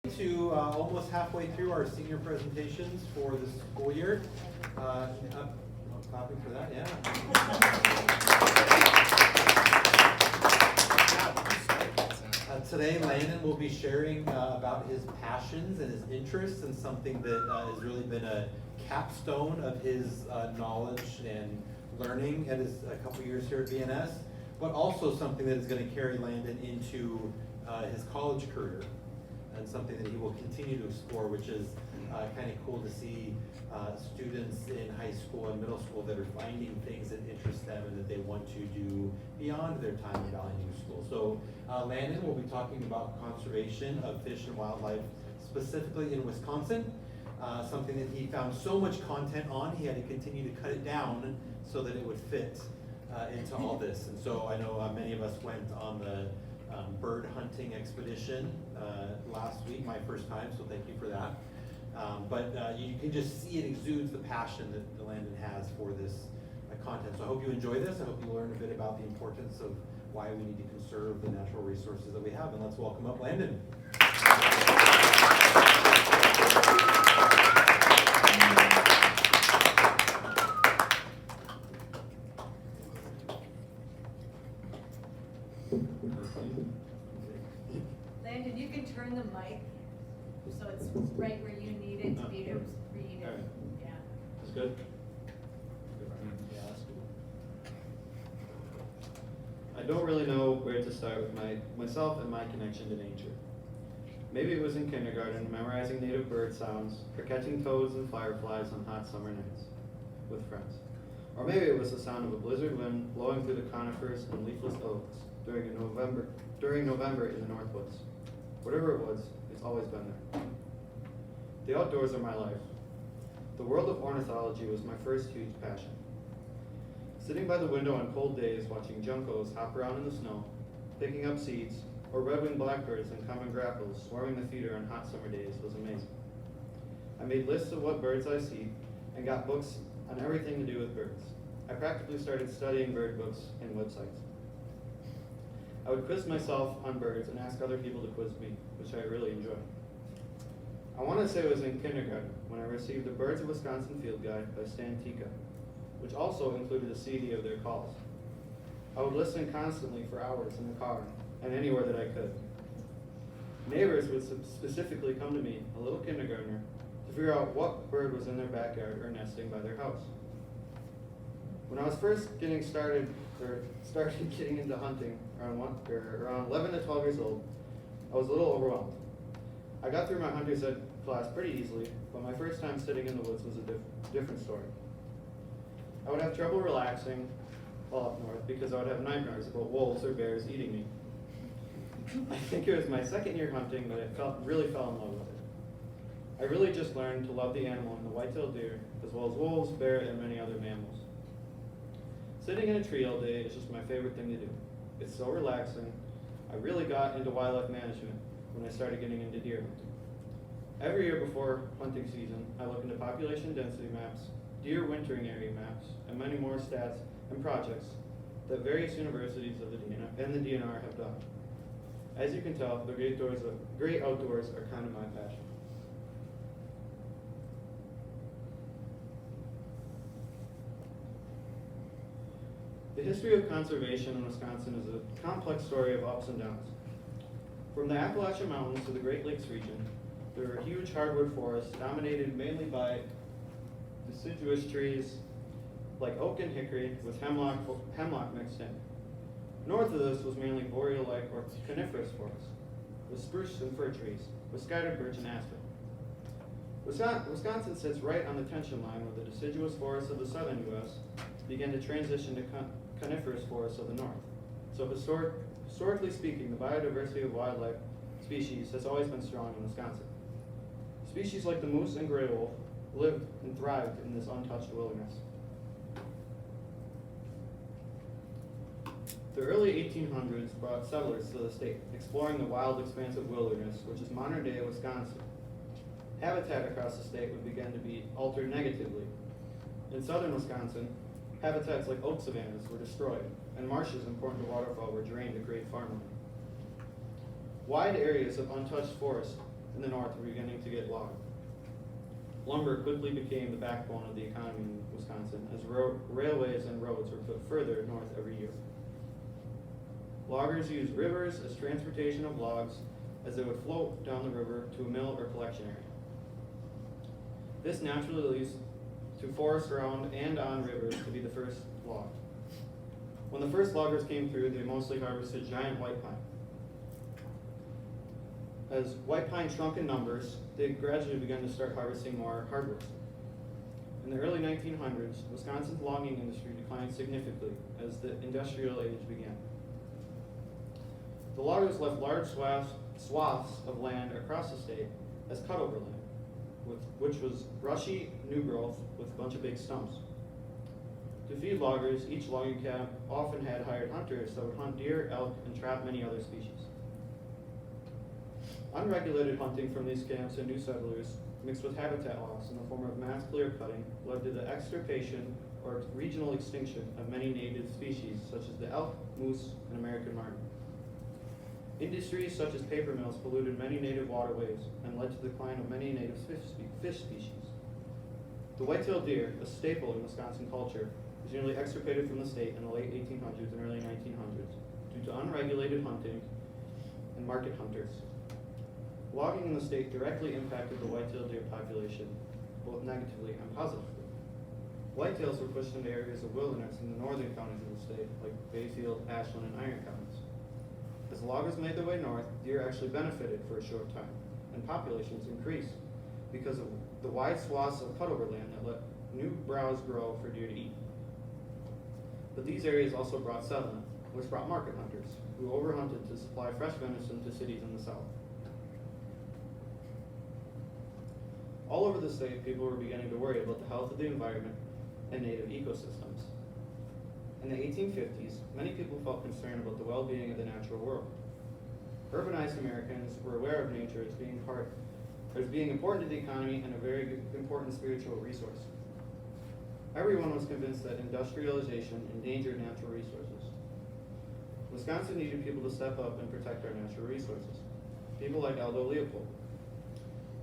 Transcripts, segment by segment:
To almost halfway through our senior presentations for this school year. Clapping for that, yeah. Today, Landon will be sharing about his passions and his interests and something that has really been a capstone of his knowledge and learning at his a couple years here at VNS, but also something that is going to carry Landon into his college career. And something that he will continue to explore, which is kind of cool to see students in high school and middle school that are finding things that interest them and that they want to do beyond their time in Valley View School. So Landon will be talking about conservation of fish and wildlife, specifically in Wisconsin. Something that he found so much content on, he had to continue to cut it down so that it would fit into all this. And so I know many of us went on the bird hunting expedition last week, my first time, so thank you for that. But you can just see it exudes the passion that Landon has for this content. So I hope you enjoy this. I hope you learn a bit about the importance of why we need to conserve the natural resources that we have. And let's welcome up Landon. Landon, you can turn the mic so it's right where you need it to be able to read it. All right. Yeah. That's good? Yeah, that's cool. I don't really know where to start with myself and my connection to nature. Maybe it was in kindergarten, memorizing native bird sounds, or catching toads and fireflies on hot summer nights with friends. Or maybe it was the sound of a blizzard wind blowing through the conifers and leafless oaks during November in the Northwoods. Whatever it was, it's always been there. The outdoors are my life. The world of ornithology was my first huge passion. Sitting by the window on cold days watching juncos hop around in the snow, picking up seeds, or red-winged blackbirds and common grackles swarming the feeder on hot summer days was amazing. I made lists of what birds I see and got books on everything to do with birds. I practically started studying bird books and websites. I would quiz myself on birds and ask other people to quiz me, which I really enjoyed. I want to say it was in kindergarten when I received the Birds of Wisconsin Field Guide by Stan Tika, which also included a CD of their calls. I would listen constantly for hours in the car and anywhere that I could. Neighbors would specifically come to me, a little kindergartner, to figure out what bird was in their backyard or nesting by their house. When I was first getting started getting into hunting around 11 to 12 years old, I was a little overwhelmed. I got through my hunter's ed class pretty easily, but my first time sitting in the woods was a different story. I would have trouble relaxing while up north because I would have nightmares about wolves or bears eating me. I think it was my second year hunting that I really fell in love with it. I really just learned to love the animal and the white-tailed deer, as well as wolves, bear, and many other mammals. Sitting in a tree all day is just my favorite thing to do. It's so relaxing. I really got into wildlife management when I started getting into deer hunting. Every year before hunting season, I look into population density maps, deer wintering area maps, and many more stats and projects that various universities of the DNR have done. As you can tell, the great outdoors are kind of my passion. The history of conservation in Wisconsin is a complex story of ups and downs. From the Appalachian Mountains to the Great Lakes region, there are huge hardwood forests dominated mainly by deciduous trees like oak and hickory with hemlock mixed in. North of this was mainly boreal-like or coniferous forests, with spruce and fir trees, with scattered birch and aspen. Wisconsin sits right on the tension line where the deciduous forests of the southern U.S. began to transition to coniferous forests of the north. So historically speaking, the biodiversity of wildlife species has always been strong in Wisconsin. Species like the moose and gray wolf lived and thrived in this untouched wilderness. The early 1800s brought settlers to the state, exploring the wild, expansive wilderness, which is modern-day Wisconsin. Habitat across the state would begin to be altered negatively. In southern Wisconsin, habitats like oak savannas were destroyed, and marshes important to waterfowl were drained to create farmland. Wide areas of untouched forest in the north were beginning to get logged. Lumber quickly became the backbone of the economy in Wisconsin as railways and roads were put further north every year. Loggers used rivers as transportation of logs as they would float down the river to a mill or collection area. This naturally leads to forests around and on rivers to be the first logged. When the first loggers came through, they mostly harvested giant white pine. As white pine shrunk in numbers, they gradually began to start harvesting more hardwoods. In the early 1900s, Wisconsin's logging industry declined significantly as the industrial age began. The loggers left large swaths of land across the state as cutover land, which was brushy new growth with a bunch of big stumps. To feed loggers, each logging camp often had hired hunters that would hunt deer, elk, and trap many other species. Unregulated hunting from these camps and new settlers, mixed with habitat loss in the form of mass clear cutting, led to the extirpation or regional extinction of many native species such as the elk, moose, and American marten. Industries such as paper mills polluted many native waterways and led to the decline of many native fish species. The white-tailed deer, a staple in Wisconsin culture, was nearly extirpated from the state in the late 1800s and early 1900s due to unregulated hunting and market hunters. Logging in the state directly impacted the white-tailed deer population, both negatively and positively. Whitetails were pushed into areas of wilderness in the northern counties of the state, like Bayfield, Ashland, and Iron counties. As loggers made their way north, deer actually benefited for a short time, and populations increased because of the wide swaths of cutover land that let new browse grow for deer to eat. But these areas also brought settlement, which brought market hunters, who overhunted to supply fresh venison to cities in the south. All over the state, people were beginning to worry about the health of the environment and native ecosystems. In the 1850s, many people felt concerned about the well-being of the natural world. Urbanized Americans were aware of nature as being important to the economy and a very important spiritual resource. Everyone was convinced that industrialization endangered natural resources. Wisconsin needed people to step up and protect our natural resources. People like Aldo Leopold.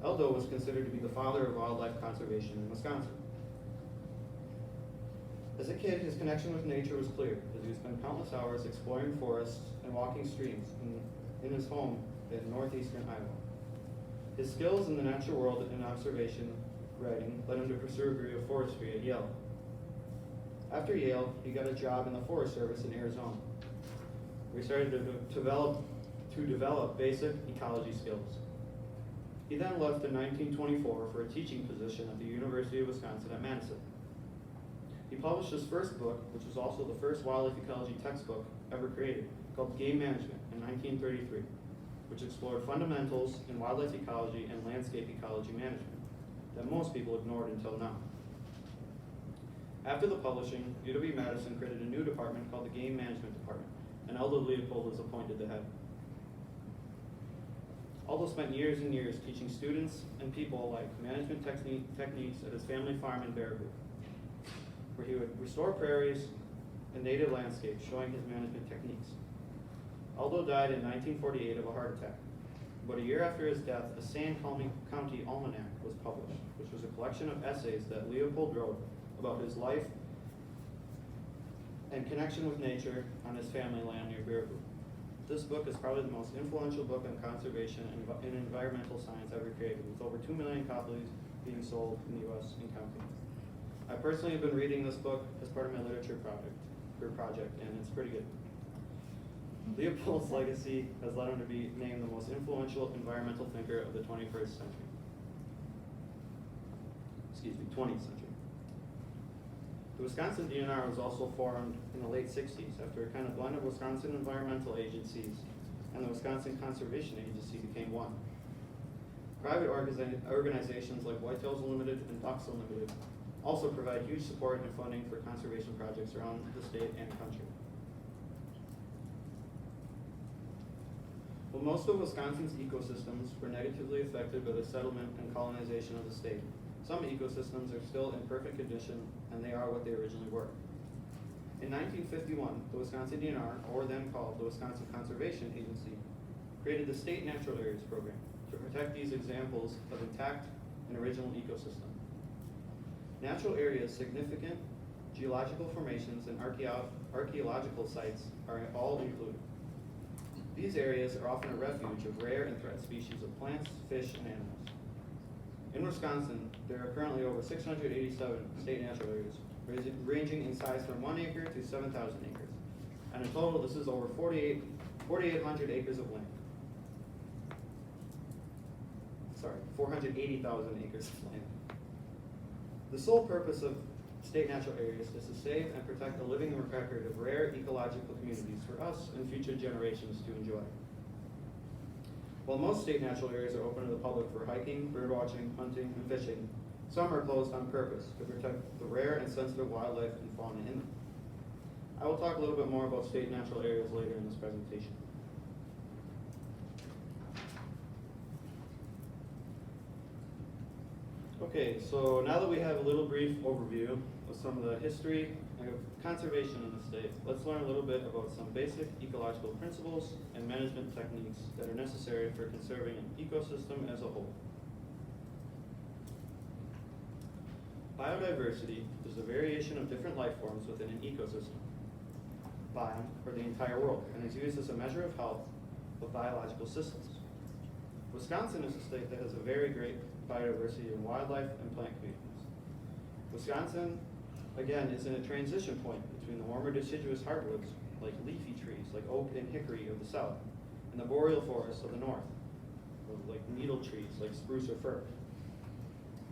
Aldo was considered to be the father of wildlife conservation in Wisconsin. As a kid, his connection with nature was clear, as he spent countless hours exploring forests and walking streams in his home in northeastern Iowa. His skills in the natural world and observation writing led him to pursue a degree of forestry at Yale. After Yale, he got a job in the Forest Service in Arizona, where he started to develop basic ecology skills. He then left in 1924 for a teaching position at the University of Wisconsin at Madison. He published his first book, which was also the first wildlife ecology textbook ever created, called Game Management in 1933, which explored fundamentals in wildlife ecology and landscape ecology management that most people ignored until now. After the publishing, UW-Madison created a new department called the Game Management Department, and Aldo Leopold was appointed the head. Aldo spent years and years teaching students and people like management techniques at his family farm in Baraboo, where he would restore prairies and native landscapes, showing his management techniques. Aldo died in 1948 of a heart attack. But a year after his death, a Sand County Almanac was published, which was a collection of essays that Leopold wrote about his life and connection with nature on his family land near Baraboo. This book is probably the most influential book on conservation and environmental science ever created, with over 2 million copies being sold in the U.S. and counting. I personally have been reading this book as part of my literature project, and it's pretty good. Leopold's legacy has led him to be named the most influential environmental thinker of the 21st century. 20th century. The Wisconsin DNR was also formed in the late 60s after a kind of blend of Wisconsin environmental agencies and the Wisconsin Conservation Agency became one. Private organizations like Whitetails Unlimited and Ducks Unlimited also provide huge support and funding for conservation projects around the state and country. While most of Wisconsin's ecosystems were negatively affected by the settlement and colonization of the state, some ecosystems are still in perfect condition, and they are what they originally were. In 1951, the Wisconsin DNR, or then called the Wisconsin Conservation Agency, created the State Natural Areas Program to protect these examples of intact and original ecosystem. Natural areas, significant geological formations, and archaeological sites are all included. These areas are often a refuge of rare and threatened species of plants, fish, and animals. In Wisconsin, there are currently over 687 state natural areas, ranging in size from 1 acre to 7,000 acres. And in total, this is over 4,800 acres of land. Sorry, 480,000 acres of land. The sole purpose of state natural areas is to save and protect a living record of rare ecological communities for us and future generations to enjoy. While most state natural areas are open to the public for hiking, birdwatching, hunting, and fishing, some are closed on purpose to protect the rare and sensitive wildlife and fauna in them. I will talk a little bit more about state natural areas later in this presentation. Okay, so now that we have a little brief overview of some of the history of conservation in the state, let's learn a little bit about some basic ecological principles and management techniques that are necessary for conserving an ecosystem as a whole. Biodiversity is the variation of different life forms within an ecosystem, biome, or the entire world, and is used as a measure of health of biological systems. Wisconsin is a state that has a very great biodiversity in wildlife and plant communities. Wisconsin, again, is in a transition point between the warmer deciduous hardwoods, like leafy trees, like oak and hickory of the south, and the boreal forests of the north, like needle trees, like spruce or fir.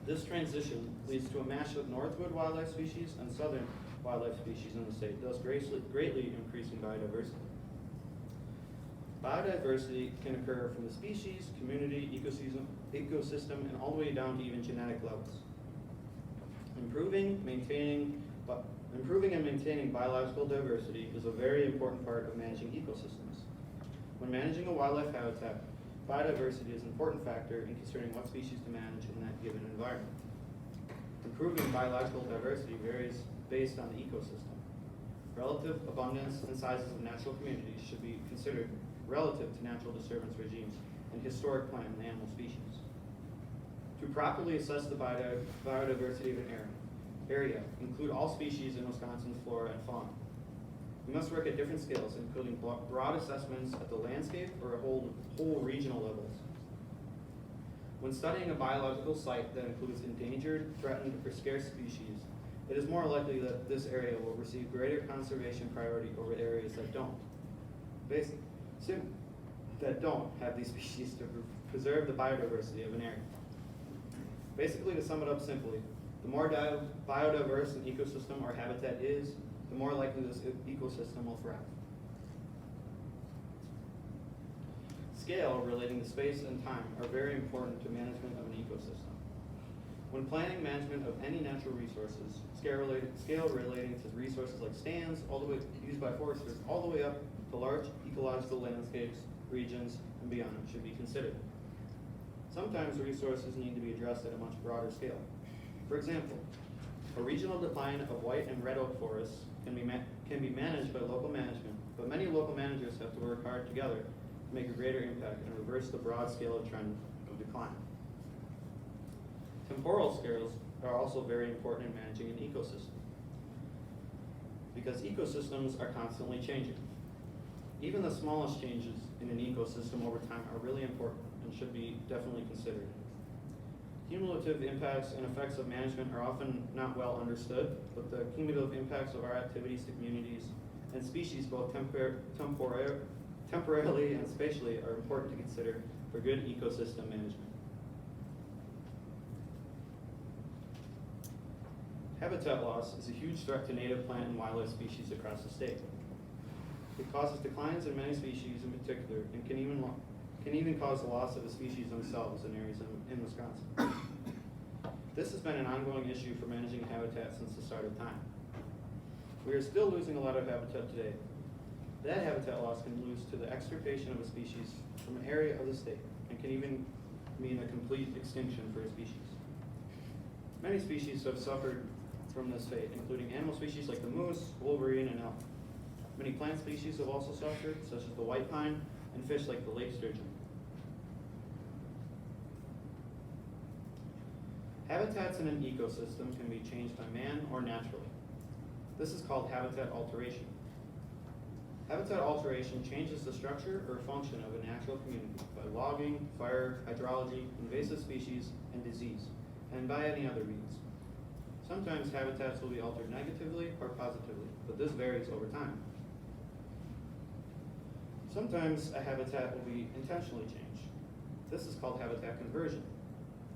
This transition leads to a mash of northwood wildlife species and southern wildlife species in the state, thus greatly increasing biodiversity. Biodiversity can occur from the species, community, ecosystem, and all the way down to even genetic levels. Improving and maintaining biological diversity is a very important part of managing ecosystems. When managing a wildlife habitat, biodiversity is an important factor in considering what species to manage in that given environment. Improving biological diversity varies based on the ecosystem. Relative abundance and sizes of natural communities should be considered relative to natural disturbance regimes and historic plant and animal species. To properly assess the biodiversity of an area, include all species in Wisconsin's flora and fauna. We must work at different scales, including broad assessments at the landscape or whole regional levels. When studying a biological site that includes endangered, threatened, or scarce species, it is more likely that this area will receive greater conservation priority over areas that don't. That don't have these species to preserve the biodiversity of an area. Basically, to sum it up simply, the more biodiverse an ecosystem or habitat is, the more likely this ecosystem will thrive. Scale relating to space and time are very important to management of an ecosystem. When planning management of any natural resources, scale relating to resources like stands, all the way used by foresters, all the way up to large ecological landscapes, regions, and beyond should be considered. Sometimes resources need to be addressed at a much broader scale. For example, a regional decline of white and red oak forests can be managed by local management, but many local managers have to work hard together to make a greater impact and reverse the broad scale trend of decline. Temporal scales are also very important in managing an ecosystem, because ecosystems are constantly changing. Even the smallest changes in an ecosystem over time are really important and should be definitely considered. Cumulative impacts and effects of management are often not well understood, but the cumulative impacts of our activities to communities and species, both temporarily and spatially, are important to consider for good ecosystem management. Habitat loss is a huge threat to native plant and wildlife species across the state. It causes declines in many species in particular, and can even cause the loss of the species themselves in areas in Wisconsin. This has been an ongoing issue for managing habitat since the start of time. We are still losing a lot of habitat today. That habitat loss can lose to the extirpation of a species from an area of the state, and can even mean a complete extinction for a species. Many species have suffered from this fate, including animal species like the moose, wolverine, and elk. Many plant species have also suffered, such as the white pine, and fish like the lake sturgeon. Habitats in an ecosystem can be changed by man or naturally. This is called habitat alteration. Habitat alteration changes the structure or function of a natural community by logging, fire, hydrology, invasive species, and disease, and by any other means. Sometimes habitats will be altered negatively or positively, but this varies over time. Sometimes a habitat will be intentionally changed. This is called habitat conversion.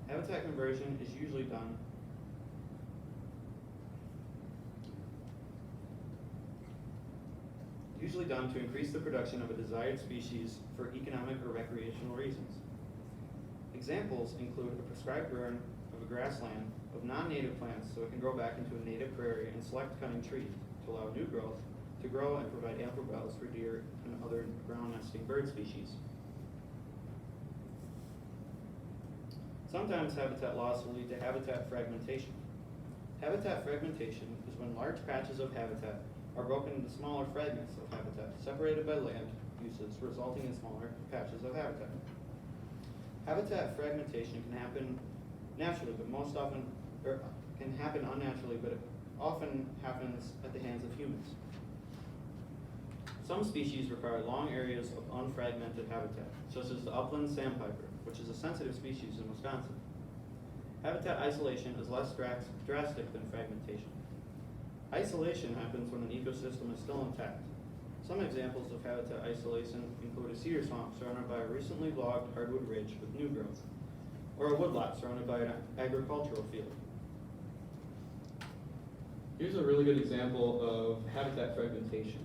Habitat conversion is usually done to increase the production of a desired species for economic or recreational reasons. Examples include a prescribed burn of a grassland of non-native plants so it can grow back into a native prairie, and select cutting trees to allow new growth to grow and provide ample browse for deer and other ground-nesting bird species. Sometimes habitat loss will lead to habitat fragmentation. Habitat fragmentation is when large patches of habitat are broken into smaller fragments of habitat separated by land uses, resulting in smaller patches of habitat. Habitat fragmentation can happen naturally, but most often, or can happen unnaturally, but it often happens at the hands of humans. Some species require long areas of unfragmented habitat, such as the upland sandpiper, which is a sensitive species in Wisconsin. Habitat isolation is less drastic than fragmentation. Isolation happens when an ecosystem is still intact. Some examples of habitat isolation include a cedar swamp surrounded by a recently logged hardwood ridge with new growth, or a woodlot surrounded by an agricultural field. Here's a really good example of habitat fragmentation.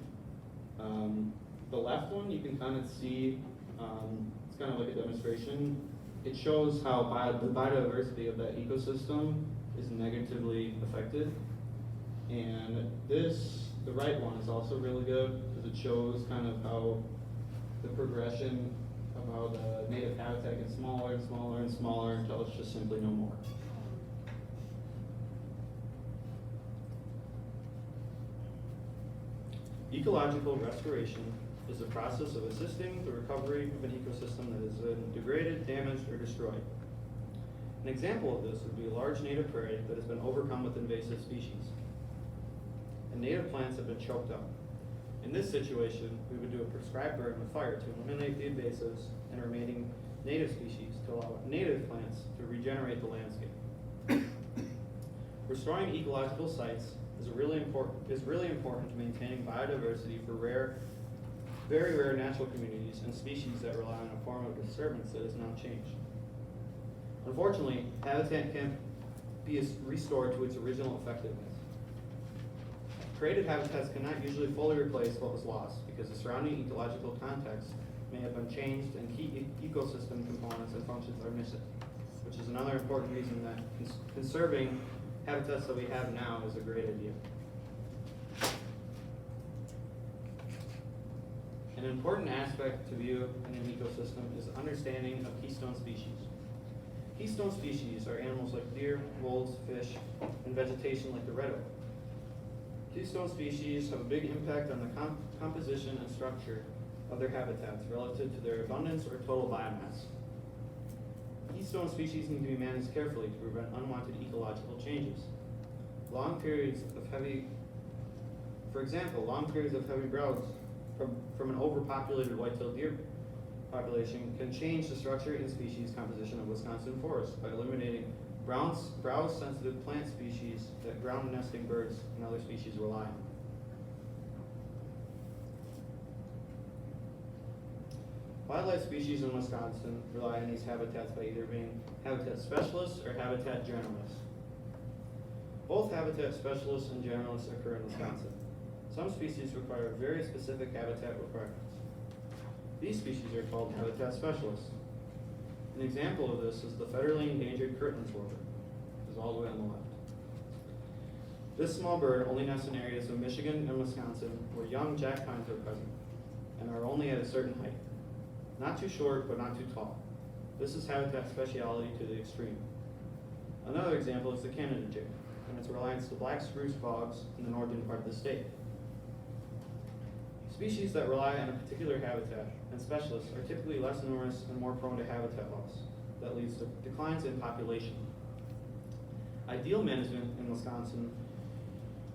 The left one, you can kind of see, it's kind of like a demonstration. It shows how the biodiversity of that ecosystem is negatively affected. And the right one is also really good because it shows kind of how the progression of how the native habitat gets smaller and smaller and smaller until it's just simply no more. Ecological restoration is the process of assisting the recovery of an ecosystem that has been degraded, damaged, or destroyed. An example of this would be a large native prairie that has been overcome with invasive species, and native plants have been choked up. In this situation, we would do a prescribed burn with fire to eliminate the invasives and remaining native species to allow native plants to regenerate the landscape. Restoring ecological sites is really important to maintaining biodiversity for very rare natural communities and species that rely on a form of disturbance that is now changed. Unfortunately, habitat can't be restored to its original effectiveness. Created habitats cannot usually fully replace what was lost because the surrounding ecological context may have been changed and key ecosystem components and functions are missing, which is another important reason that conserving habitats that we have now is a great idea. An important aspect to view in an ecosystem is understanding of keystone species. Keystone species are animals like deer, wolves, fish, and vegetation like the red oak. Keystone species have a big impact on the composition and structure of their habitats relative to their abundance or total biomass. Keystone species need to be managed carefully to prevent unwanted ecological changes. Long periods of heavy browse from an overpopulated white-tailed deer population can change the structure and species composition of Wisconsin forests by eliminating browse-sensitive plant species that ground-nesting birds and other species rely on. Wildlife species in Wisconsin rely on these habitats by either being habitat specialists or habitat generalists. Both habitat specialists and generalists occur in Wisconsin. Some species require very specific habitat requirements. These species are called habitat specialists. An example of this is the federally endangered Kirtland's warbler, which is all the way on the left. This small bird only nests in areas of Michigan and Wisconsin where young jack pines are present and are only at a certain height. Not too short, but not too tall. This is habitat speciality to the extreme. Another example is the Canada jay and its reliance to black spruce bogs in the northern part of the state. Species that rely on a particular habitat and specialists are typically less numerous and more prone to habitat loss that leads to declines in population. Ideal management in Wisconsin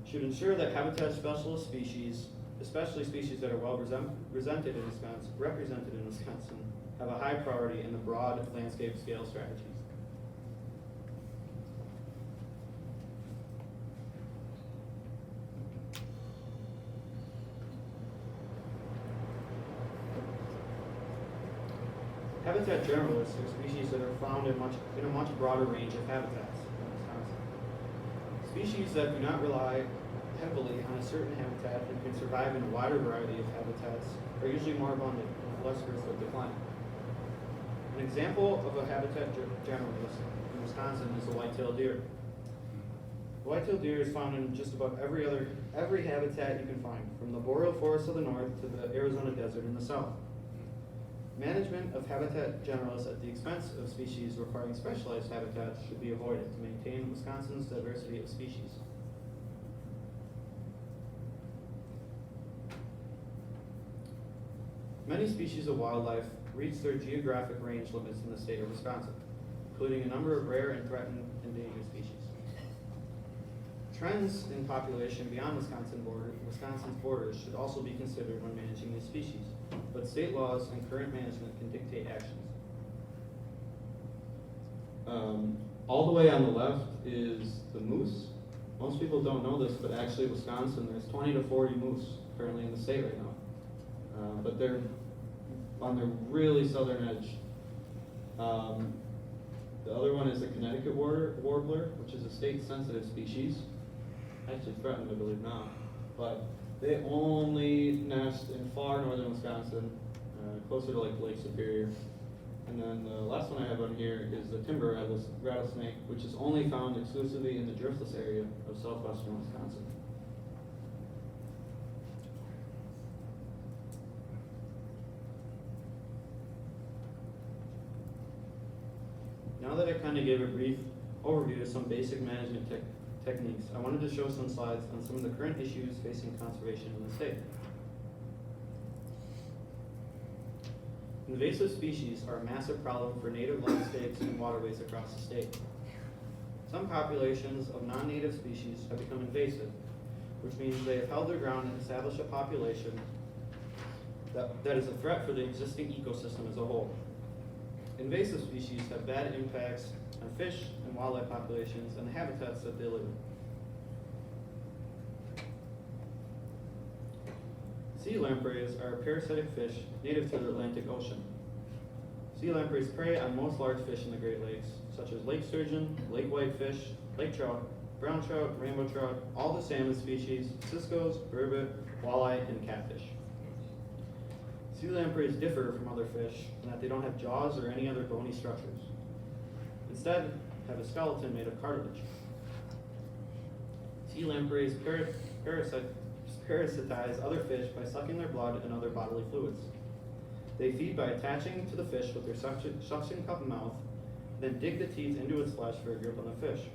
should ensure that habitat specialist species, especially species that are well represented in Wisconsin, have a high priority in the broad landscape scale strategies. Habitat generalists are species that are found in a much broader range of habitats in Wisconsin. Species that do not rely heavily on a certain habitat and can survive in a wider variety of habitats are usually more abundant and have less risk of decline. An example of a habitat generalist in Wisconsin is the white-tailed deer. The white-tailed deer is found in just about every habitat you can find, from the boreal forest of the north to the Arizona desert in the south. Management of habitat generalists at the expense of species requiring specialized habitats should be avoided to maintain Wisconsin's diversity of species. Many species of wildlife reach their geographic range limits in the state of Wisconsin, including a number of rare and threatened endangered species. Trends in population beyond Wisconsin's borders should also be considered when managing these species, but state laws and current management can dictate actions. All the way on the left is the moose. Most people don't know this, but actually Wisconsin, there's 20 to 40 moose currently in the state right now. But they're on the really southern edge. The other one is the Connecticut warbler, which is a state-sensitive species. Actually threatened, I believe now. But they only nest in far northern Wisconsin, closer to like Lake Superior. And then the last one I have on here is the timber rattlesnake, which is only found exclusively in the driftless area of southwestern Wisconsin. Now that I kind of gave a brief overview of some basic management techniques, I wanted to show some slides on some of the current issues facing conservation in the state. Invasive species are a massive problem for native landscapes and waterways across the state. Some populations of non-native species have become invasive, which means they have held their ground and established a population that is a threat for the existing ecosystem as a whole. Invasive species have bad impacts on fish and wildlife populations and the habitats that they live in. Sea lampreys are a parasitic fish native to the Atlantic Ocean. Sea lampreys prey on most large fish in the Great Lakes, such as lake sturgeon, lake whitefish, lake trout, brown trout, rainbow trout, all the salmon species, ciscos, burbot, walleye, and catfish. Sea lampreys differ from other fish in that they don't have jaws or any other bony structures. Instead, have a skeleton made of cartilage. Sea lampreys parasitize other fish by sucking their blood and other bodily fluids. They feed by attaching to the fish with their suction cup mouth, then dig the teeth into its flesh for a grip on the fish.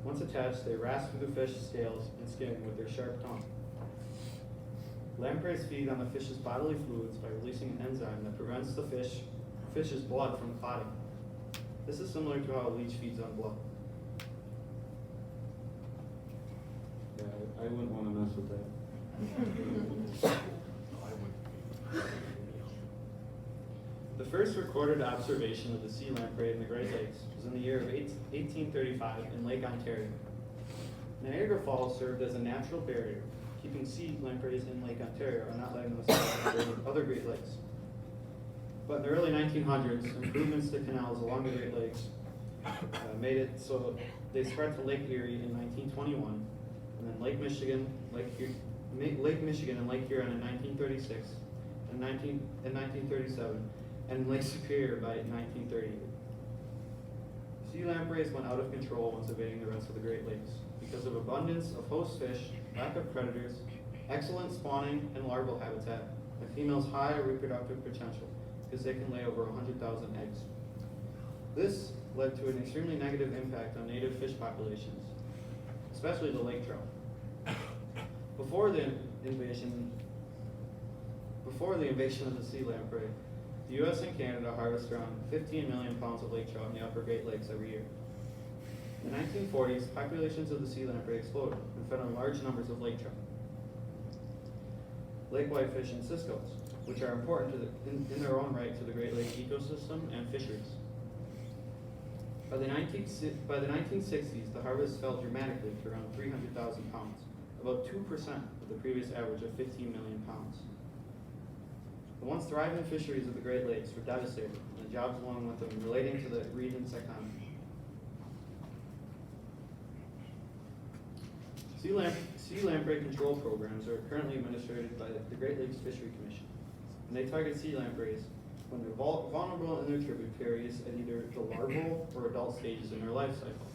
Once attached, they rasp through the fish's scales and skin with their sharp tongue. Lampreys feed on the fish's bodily fluids by releasing an enzyme that prevents the fish's blood from clotting. This is similar to how a leech feeds on blood. Yeah, I wouldn't want to mess with that. The first recorded observation of the sea lamprey in the Great Lakes was in the year of 1835 in Lake Ontario. Niagara Falls served as a natural barrier, keeping sea lampreys in Lake Ontario and not letting them escape to other Great Lakes. But in the early 1900s, improvements to canals along the Great Lakes made it so they spread to Lake Erie in 1921, and then Lake Michigan and Lake Huron in 1936, and 1937, and Lake Superior by 1938. Sea lampreys went out of control once invading the rest of the Great Lakes because of abundance of host fish, lack of predators, excellent spawning and larval habitat, and females' high reproductive potential because they can lay over 100,000 eggs. This led to an extremely negative impact on native fish populations, especially the lake trout. Before the invasion of the sea lamprey, the U.S. and Canada harvest around 15 million pounds of lake trout in the upper Great Lakes every year. In the 1940s, populations of the sea lamprey exploded and fed on large numbers of lake trout, lake whitefish, and ciscos, which are important in their own right to the Great Lakes ecosystem and fisheries. By the 1960s, the harvest fell dramatically to around 300,000 pounds, about 2% of the previous average of 15 million pounds. The once thriving fisheries of the Great Lakes were devastated, and the jobs along with them relating to the region's economy. Sea lamprey control programs are currently administered by the Great Lakes Fishery Commission, and they target sea lampreys when they're vulnerable in their tributaries at either the larval or adult stages in their life cycle.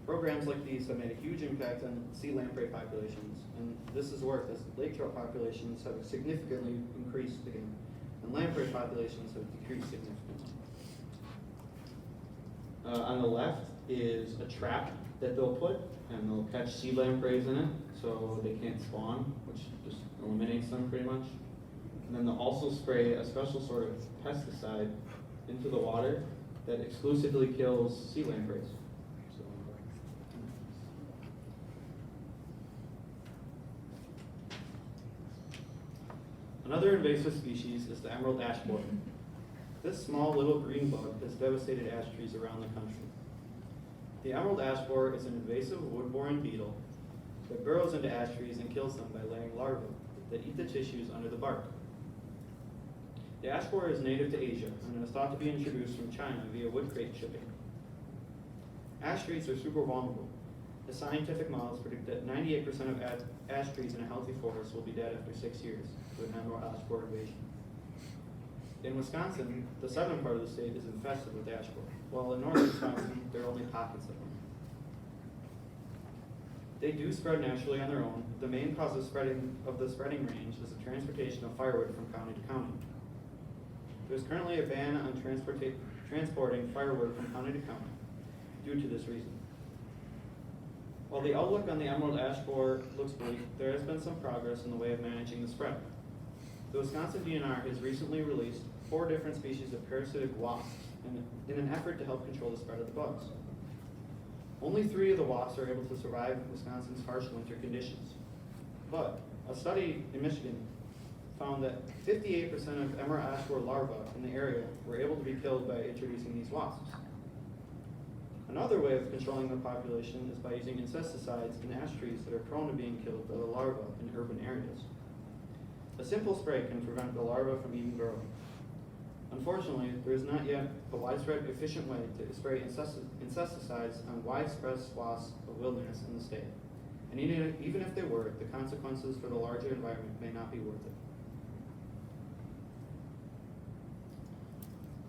Programs like these have made a huge impact on sea lamprey populations, and this has worked as lake trout populations have significantly increased again, and lamprey populations have decreased significantly. On the left is a trap that they'll put, and they'll catch sea lampreys in it, so they can't spawn, which just eliminates them pretty much. And then they'll also spray a special sort of pesticide into the water that exclusively kills sea lampreys. So, another invasive species is the emerald ash borer. This small little green bug has devastated ash trees around the country. The emerald ash borer is an invasive wood-boring beetle that burrows into ash trees and kills them by laying larvae that eat the tissues under the bark. The ash borer is native to Asia and is thought to be introduced from China via wood crate shipping. Ash trees are super vulnerable. The scientific models predict that 98% of ash trees in a healthy forest will be dead after 6 years with an emerald ash borer invasion. In Wisconsin, the southern part of the state is infested with ash borer, while in northern Wisconsin, there are only pockets of them. They do spread naturally on their own. The main cause of the spreading range is the transportation of firewood from county to county. There's currently a ban on transporting firewood from county to county due to this reason. While the outlook on the emerald ash borer looks bleak, there has been some progress in the way of managing the spread. The Wisconsin DNR has recently released 4 different species of parasitic wasps in an effort to help control the spread of the bugs. Only 3 of the wasps are able to survive Wisconsin's harsh winter conditions. But a study in Michigan found that 58% of emerald ash borer larvae in the area were able to be killed by introducing these wasps. Another way of controlling the population is by using insecticides in ash trees that are prone to being killed by the larvae in urban areas. A simple spray can prevent the larvae from even growing. Unfortunately, there is not yet a widespread, efficient way to spray insecticides on widespread swaths of wilderness in the state. And even if they were, the consequences for the larger environment may not be worth it.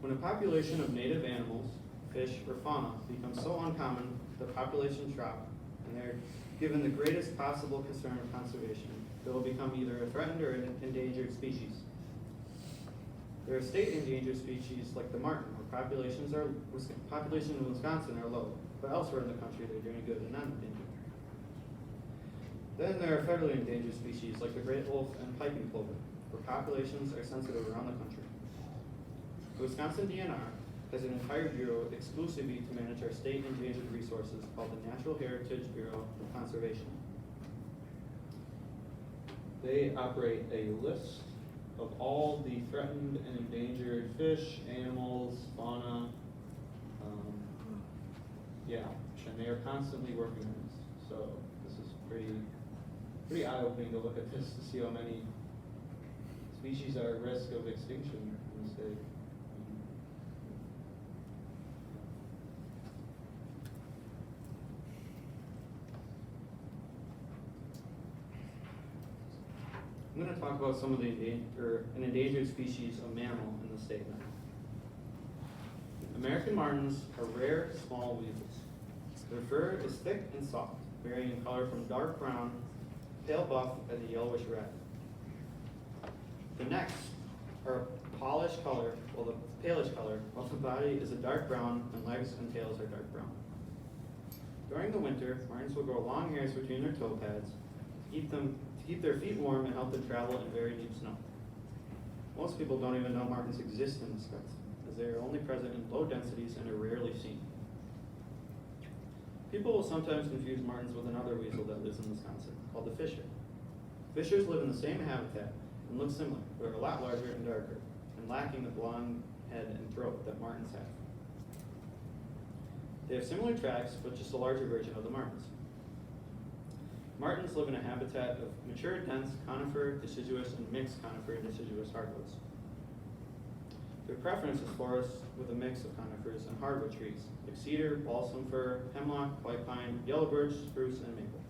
When a population of native animals, fish, or fauna becomes so uncommon, the populations drop, and they're given the greatest possible concern of conservation, they will become either a threatened or an endangered species. There are state endangered species like the marten, where populations in Wisconsin are low, but elsewhere in the country they're doing good and not endangered. Then there are federally endangered species like the great wolf and piping plover, where populations are sensitive around the country. The Wisconsin DNR has an entire bureau exclusively to manage our state endangered resources called the Natural Heritage Bureau of Conservation. they operate a list of all the threatened and endangered fish, animals, fauna. Yeah, and they are constantly working on this. So this is pretty eye-opening to look at this to see how many species are at risk of extinction in the state. I'm going to talk about some of the an endangered species of mammal in the state now. American martens are rare, small weasels. Their fur is thick and soft, varying in color from dark brown, pale buff, and a yellowish red. The necks are a polished color, palish color, while the body is a dark brown, and legs and tails are dark brown. During the winter, martens will grow long hairs between their toe pads to keep their feet warm and help them travel in very deep snow. Most people don't even know martens exist in Wisconsin, as they are only present in low densities and are rarely seen. People will sometimes confuse martins with another weasel that lives in Wisconsin, called the fisher. Fishers live in the same habitat and look similar, but are a lot larger and darker, and lacking the blonde head and throat that martins have. They have similar tracks, but just a larger version of the martins. Martins live in a habitat of mature, dense, conifer, deciduous, and mixed conifer and deciduous hardwoods. Their preference is forests with a mix of conifers and hardwood trees, like cedar, balsam fir, hemlock, white pine, yellow birch, spruce, and maple.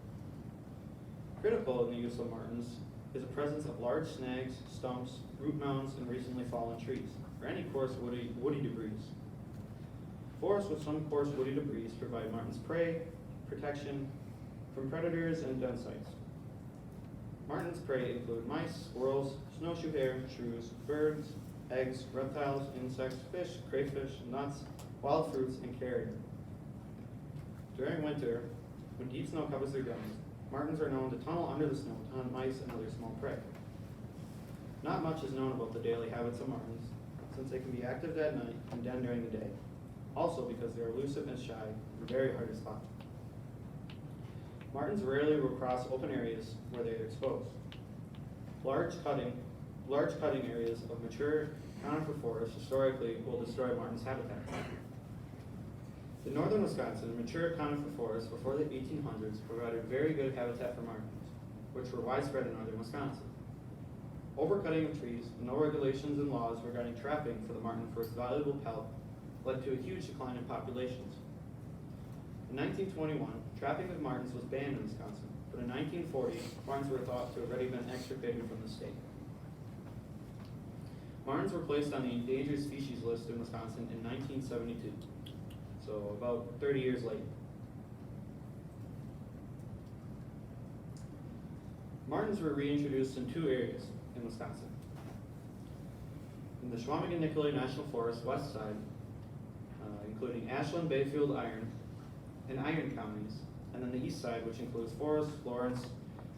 Critical in the use of martins is the presence of large snags, stumps, root mounds, and recently fallen trees, or any coarse woody debris. Forests with some coarse woody debris provide martins prey, protection from predators and den sites. Martins' prey include mice, squirrels, snowshoe hare, shrews, birds, eggs, reptiles, insects, fish, crayfish, nuts, wild fruits, and carrion. During winter, when deep snow covers their dens, martins are known to tunnel under the snow to hunt mice and other small prey. Not much is known about the daily habits of martins, since they can be active at night and den during the day. Also because they are elusive and shy and very hard to spot. Martins rarely will cross open areas where they are exposed. Large cutting areas of mature conifer forests historically will destroy martins' habitat. In northern Wisconsin, mature conifer forests before the 1800s provided very good habitat for martins, which were widespread in northern Wisconsin. Overcutting of trees and no regulations and laws regarding trapping for the marten for its valuable pelt led to a huge decline in populations. In 1921, trapping of martens was banned in Wisconsin, but in 1940, martens were thought to have already been extirpated from the state. Martens were placed on the endangered species list in Wisconsin in 1972, so about 30 years late. Martens were reintroduced in two areas in Wisconsin. In the Chequamegon-Nicolet National Forest west side, including Ashland, Bayfield, and Iron counties, and then the east side, which includes Forest, Lawrence,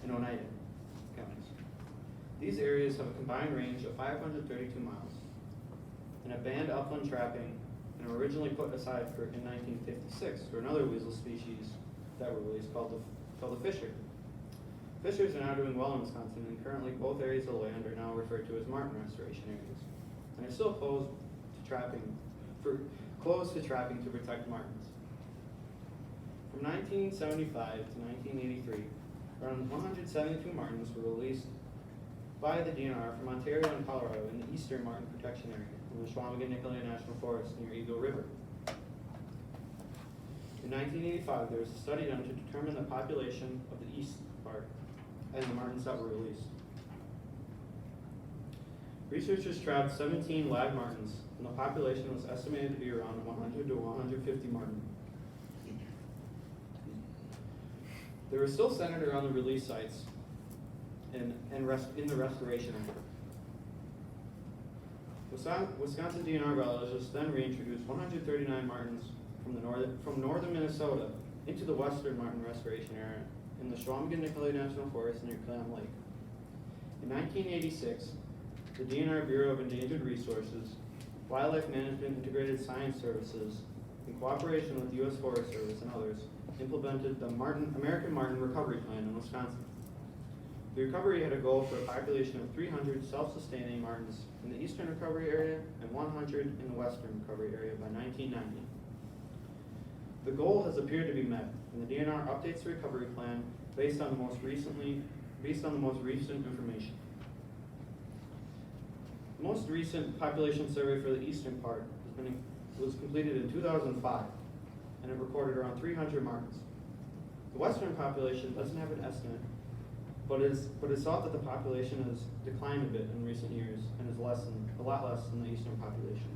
and Oneida counties. These areas have a combined range of 532 miles, and have banned upland trapping, and were originally put aside in 1956 for another weasel species that were released called the fisher. Fishers are now doing well in Wisconsin, and currently both areas of land are now referred to as marten restoration areas, and are still closed to trapping to protect martens. From 1975 to 1983, around 172 martens were released by the DNR from Ontario and Colorado in the eastern marten protection area in the Chequamegon-Nicolet National Forest near Eagle River. In 1985, there was a study done to determine the population of the east part and the martens that were released. Researchers trapped 17 live martens, and the population was estimated to be around 100 to 150 marten. They were still centered around the release sites in the restoration effort. Wisconsin DNR biologists then reintroduced 139 martens from northern Minnesota into the western marten restoration area in the Chequamegon-Nicolet National Forest near Clam Lake. In 1986, the DNR Bureau of Endangered Resources, Wildlife Management Integrated Science Services, in cooperation with the U.S. Forest Service and others, implemented the American Marten Recovery Plan in Wisconsin. The recovery had a goal for a population of 300 self-sustaining martens in the eastern recovery area and 100 in the western recovery area by 1990. The goal has appeared to be met, and the DNR updates the recovery plan based on the most recent information. The most recent population survey for the eastern part was completed in 2005, and it recorded around 300 martens. The western population doesn't have an estimate, but it's thought that the population has declined a bit in recent years and is a lot less than the eastern population.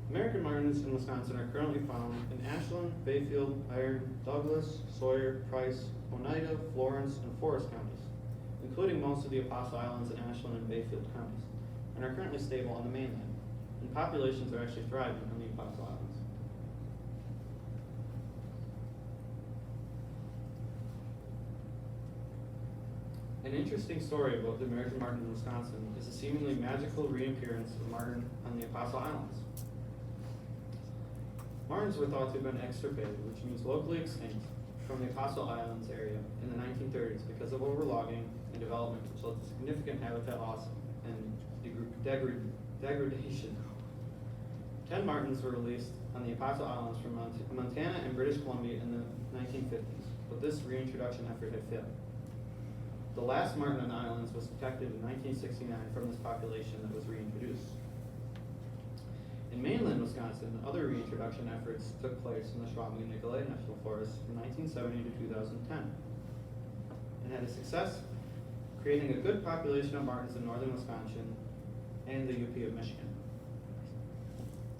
American martens in Wisconsin are currently found in Ashland, Bayfield, Iron, Douglas, Sawyer, Price, Oneida, Florence, and Forest counties, including most of the Apostle Islands in Ashland and Bayfield counties, and are currently stable on the mainland, and populations are actually thriving on the Apostle Islands. An interesting story about the American marten in Wisconsin is the seemingly magical reappearance of marten on the Apostle Islands. Martins were thought to have been extirpated, which means locally extinct, from the Apostle Islands area in the 1930s because of overlogging and development, which led to significant habitat loss and degradation. 10 martins were released on the Apostle Islands from Montana and British Columbia in the 1950s, but this reintroduction effort had failed. The last martin on the islands was detected in 1969 from this population that was reintroduced. In mainland Wisconsin, other reintroduction efforts took place in the Schwabing-Nicolay National Forest from 1970 to 2010, and had a success creating a good population of martins in northern Wisconsin and the UP of Michigan.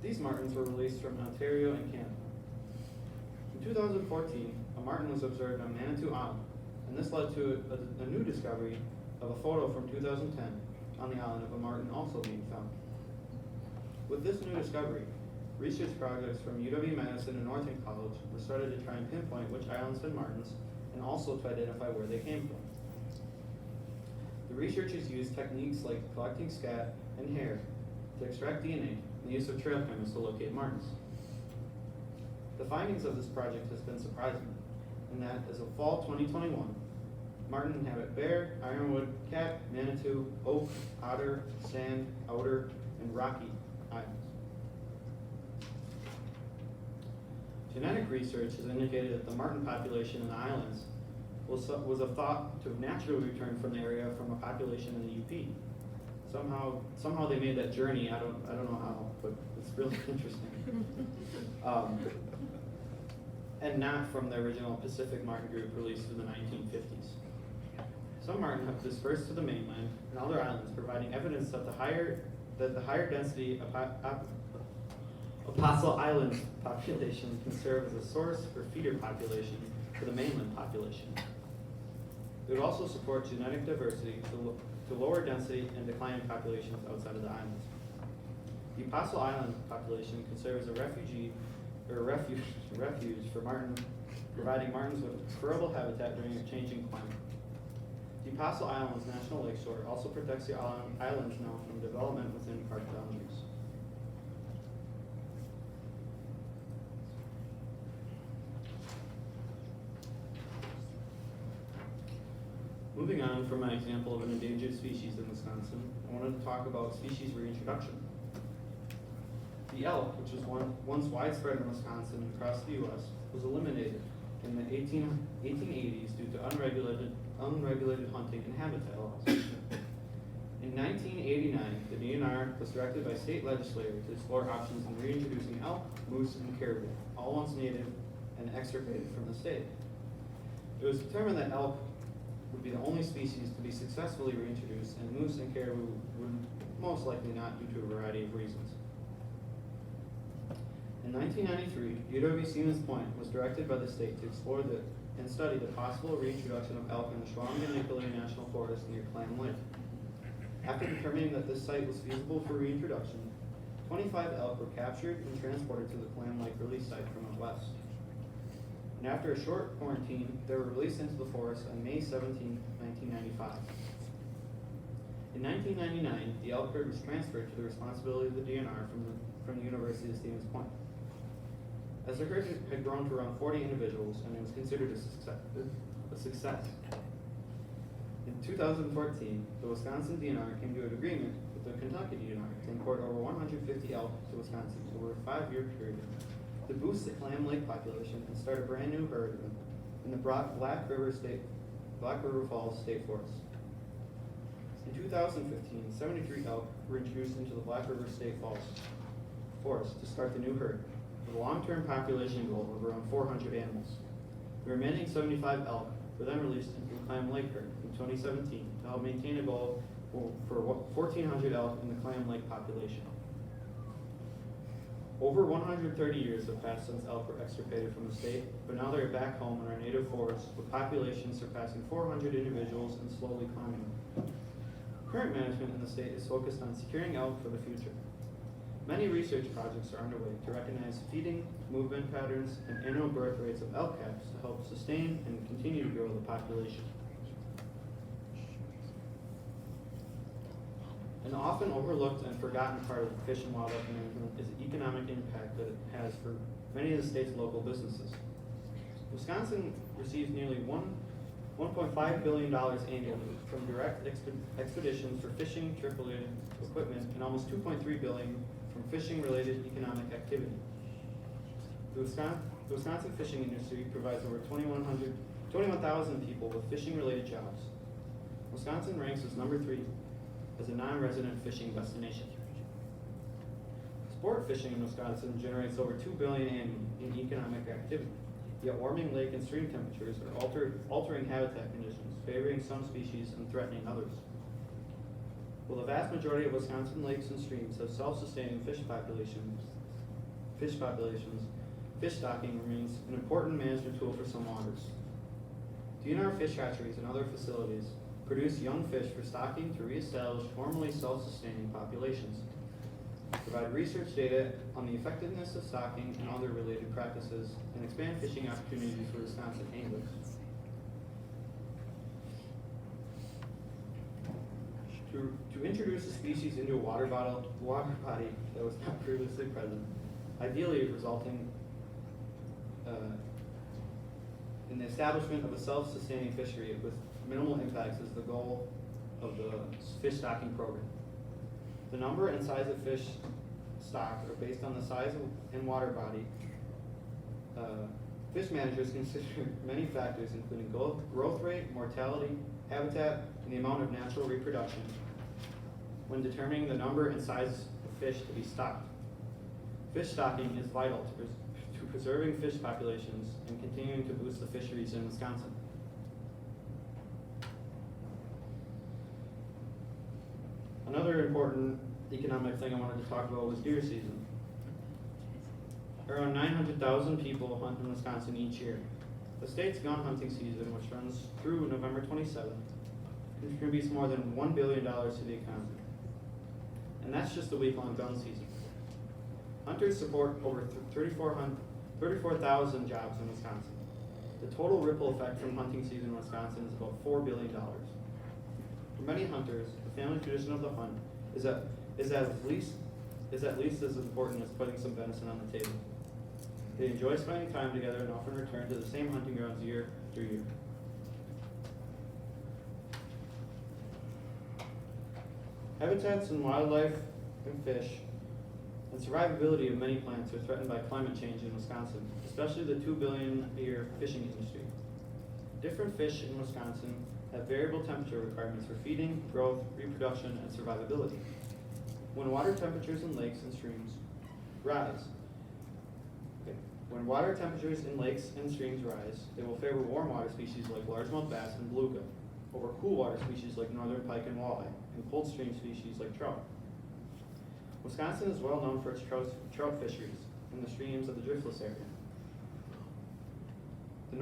These martins were released from Ontario and Canada. In 2014, a martin was observed on Manitou Island, and this led to a new discovery of a photo from 2010 on the island of a martin also being found. With this new discovery, research projects from UW-Madison and Northern College were started to try and pinpoint which islands had martins and also to identify where they came from. The researchers used techniques like collecting scat and hair to extract DNA and the use of trail cameras to locate martins. The findings of this project has been surprising, in that as of fall 2021, martin inhabit Bear, Ironwood, Cat, Manitou, Oak, Otter, Sand, Outer, and Rocky Islands. Genetic research has indicated that the martin population in the islands was thought to have naturally returned from the area from a population in the UP. Somehow they made that journey. I don't know how, but it's really interesting. And not from the original Pacific martin group released in the 1950s. Some martin have dispersed to the mainland and other islands, providing evidence that the higher density Apostle Island population can serve as a source for feeder population for the mainland population. It would also support genetic diversity to lower density and declining populations outside of the islands. The Apostle Island population can serve as a refuge for martin, providing martins with preferable habitat during a changing climate. The Apostle Islands National Lakeshore also protects the islands now from development within park boundaries. Moving on from my example of an endangered species in Wisconsin, I wanted to talk about species reintroduction. The elk, which was once widespread in Wisconsin and across the U.S., was eliminated in the 1880s due to unregulated hunting and habitat loss. In 1989, the DNR was directed by state legislators to explore options in reintroducing elk, moose, and caribou, all once native and extirpated from the state. It was determined that elk would be the only species to be successfully reintroduced, and moose and caribou would most likely not due to a variety of reasons. In 1993, UW-Stevens Point was directed by the state to explore and study the possible reintroduction of elk in the Schwabing-Nicolay National Forest near Clam Lake. After determining that this site was feasible for reintroduction, 25 elk were captured and transported to the Clam Lake release site from the west. And after a short quarantine, they were released into the forest on May 17, 1995. In 1999, the elk herd was transferred to the responsibility of the DNR from the University of Stevens Point. As the herd had grown to around 40 individuals, and it was considered a success. In 2014, the Wisconsin DNR came to an agreement with the Kentucky DNR to import over 150 elk to Wisconsin over a 5-year period to boost the Clam Lake population and start a brand new herd in the Black River Falls State Forest. In 2015, 73 elk were introduced into the Black River State Forest to start the new herd, with a long-term population goal of around 400 animals. The remaining 75 elk were then released into the Clam Lake herd in 2017 to help maintain a goal for 1,400 elk in the Clam Lake population. Over 130 years have passed since elk were extirpated from the state, but now they're back home in our native forests with populations surpassing 400 individuals and slowly climbing. Current management in the state is focused on securing elk for the future. Many research projects are underway to recognize feeding, movement patterns, and annual birth rates of elk calves to help sustain and continue to grow the population. An often overlooked and forgotten part of fish and wildlife management is the economic impact that it has for many of the state's local businesses. Wisconsin receives nearly $1.5 billion annually from direct expeditions for fishing trip-related equipment and almost $2.3 billion from fishing-related economic activity. The Wisconsin fishing industry provides over 21,000 people with fishing-related jobs. Wisconsin ranks as number 3 as a non-resident fishing destination. Sport fishing in Wisconsin generates over $2 billion annually in economic activity. Yet warming lake and stream temperatures are altering habitat conditions, favoring some species and threatening others. While the vast majority of Wisconsin lakes and streams have self-sustaining fish populations, fish stocking remains an important management tool for some waters. DNR fish hatcheries and other facilities produce young fish for stocking to reestablish formerly self-sustaining populations, provide research data on the effectiveness of stocking and other related practices, and expand fishing opportunities for Wisconsin anglers. To introduce a species into a water body that was not previously present, ideally resulting in the establishment of a self-sustaining fishery with minimal impacts is the goal of the fish stocking program. The number and size of fish stocked are based on the size and water body. Fish managers consider many factors, including growth rate, mortality, habitat, and the amount of natural reproduction when determining the number and size of fish to be stocked. Fish stocking is vital to preserving fish populations and continuing to boost the fisheries in Wisconsin. Another important economic thing I wanted to talk about was deer season. Around 900,000 people hunt in Wisconsin each year. The state's gun hunting season, which runs through November 27th, contributes more than $1 billion to the economy. And that's just the week-long gun season. Hunters support over 34,000 jobs in Wisconsin. The total ripple effect from hunting season in Wisconsin is about $4 billion. For many hunters, the family tradition of the hunt is at least as important as putting some venison on the table. They enjoy spending time together and often return to the same hunting grounds year after year. Habitats and wildlife and fish and survivability of many plants are threatened by climate change in Wisconsin, especially the $2 billion a year fishing industry. Different fish in Wisconsin have variable temperature requirements for feeding, growth, reproduction, and survivability. When water temperatures in lakes and streams rise, they will favor warm water species like largemouth bass and beluga over cool water species like northern pike and walleye, and cold stream species like trout. Wisconsin is well known for its trout fisheries in the streams of the driftless area. The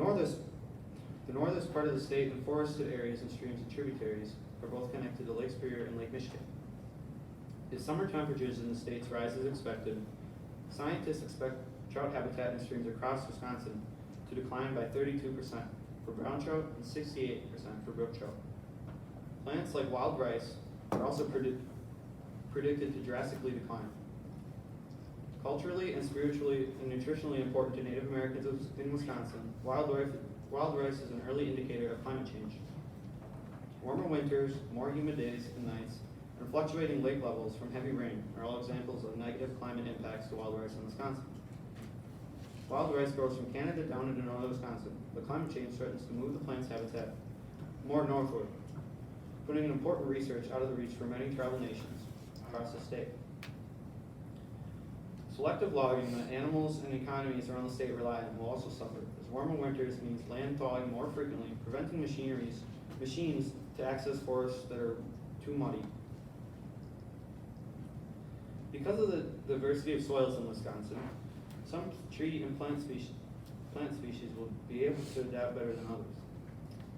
northern part of the state and forested areas and streams and tributaries are both connected to Lake Superior and Lake Michigan. As summer temperatures in the states rise as expected, scientists expect trout habitat in streams across Wisconsin to decline by 32% for brown trout and 68% for brook trout. Plants like wild rice are also predicted to drastically decline. Culturally and spiritually and nutritionally important to Native Americans in Wisconsin, wild rice is an early indicator of climate change. Warmer winters, more humid days and nights, and fluctuating lake levels from heavy rain are all examples of negative climate impacts to wild rice in Wisconsin. Wild rice grows from Canada down into northern Wisconsin, but climate change threatens to move the plant's habitat more northward, putting an important research out of the reach for many tribal nations across the state. Selective logging that animals and economies around the state rely on will also suffer, as warmer winters means land thawing more frequently, preventing machines to access forests that are too muddy. Because of the diversity of soils in Wisconsin, some tree and plant species will be able to adapt better than others.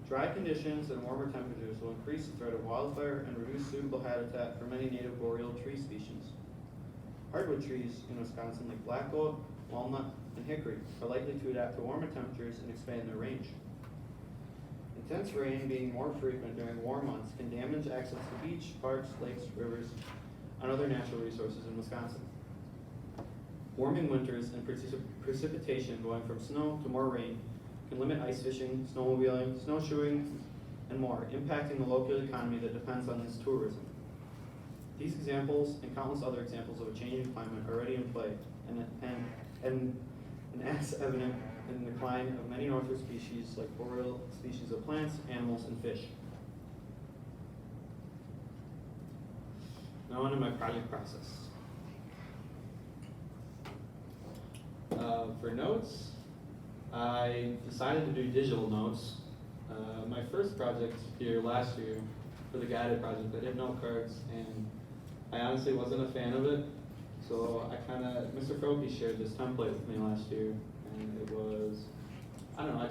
Dry conditions and warmer temperatures will increase the threat of wildfire and reduce suitable habitat for many native boreal tree species. Hardwood trees in Wisconsin like black oak, walnut, and hickory are likely to adapt to warmer temperatures and expand their range. Intense rain being more frequent during warm months can damage access to beach, parks, lakes, rivers, and other natural resources in Wisconsin. Warming winters and precipitation going from snow to more rain can limit ice fishing, snowmobiling, snowshoeing, and more, impacting the local economy that depends on this tourism. These examples and countless other examples of a changing climate are already in play, and as evident in the decline of many northern species like boreal species of plants, animals, and fish. Now on to my project process. For notes, I decided to do digital notes. My first project here last year, for the guided project, I did note cards, and I honestly wasn't a fan of it. So Mr. Froke shared this template with me last year, and it was, I don't know,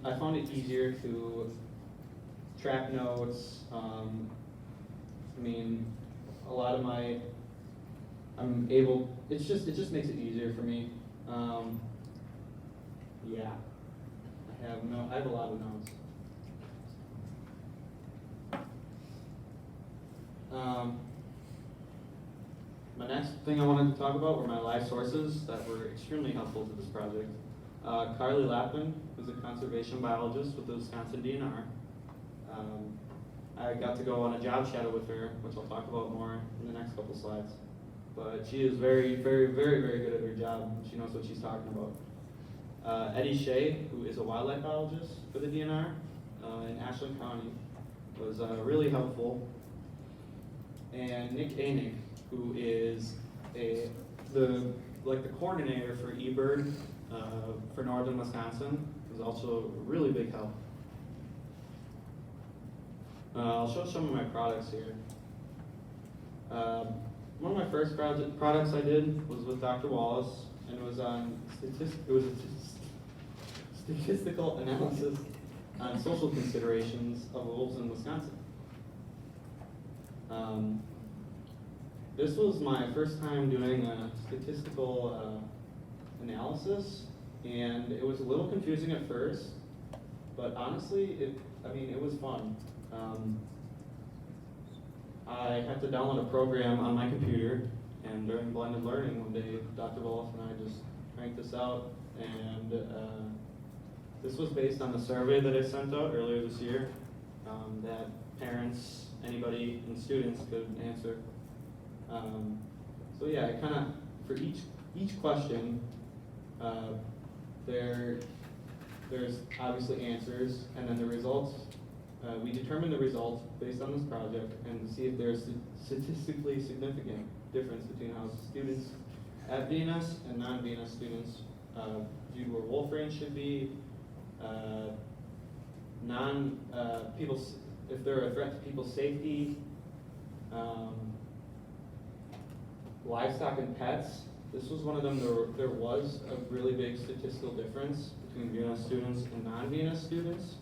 I found it easier to track notes. I mean, a lot of it just makes it easier for me. Yeah, I have a lot of notes. My next thing I wanted to talk about were my live sources that were extremely helpful to this project. Carly Lappin, who's a conservation biologist with the Wisconsin DNR. I got to go on a job shadow with her, which I'll talk about more in the next couple slides. But she is very, very, very, very good at her job. She knows what she's talking about. Eddie Shea, who is a wildlife biologist for the DNR in Ashland County, was really helpful. And Nick Anig, who is the coordinator for eBird for northern Wisconsin, was also a really big help. I'll show some of my products here. One of my first products I did was with Dr. Wallace, and it was on statistical analysis on social considerations of wolves in Wisconsin. This was my first time doing a statistical analysis, and it was a little confusing at first, but honestly, it was fun. I had to download a program on my computer, and during blended learning one day, Dr. Wolf and I just cranked this out, and this was based on a survey that I sent out earlier this year that parents, anybody, and students could answer. So yeah, for each question, there's obviously answers, and then the results. We determine the results based on this project and see if there's statistically significant difference between how students at VNS and non-VNS students viewed where wolf range should be, if they're a threat to people's safety, livestock and pets. This was one of them. There was a really big statistical difference between VNS students and non-VNS students.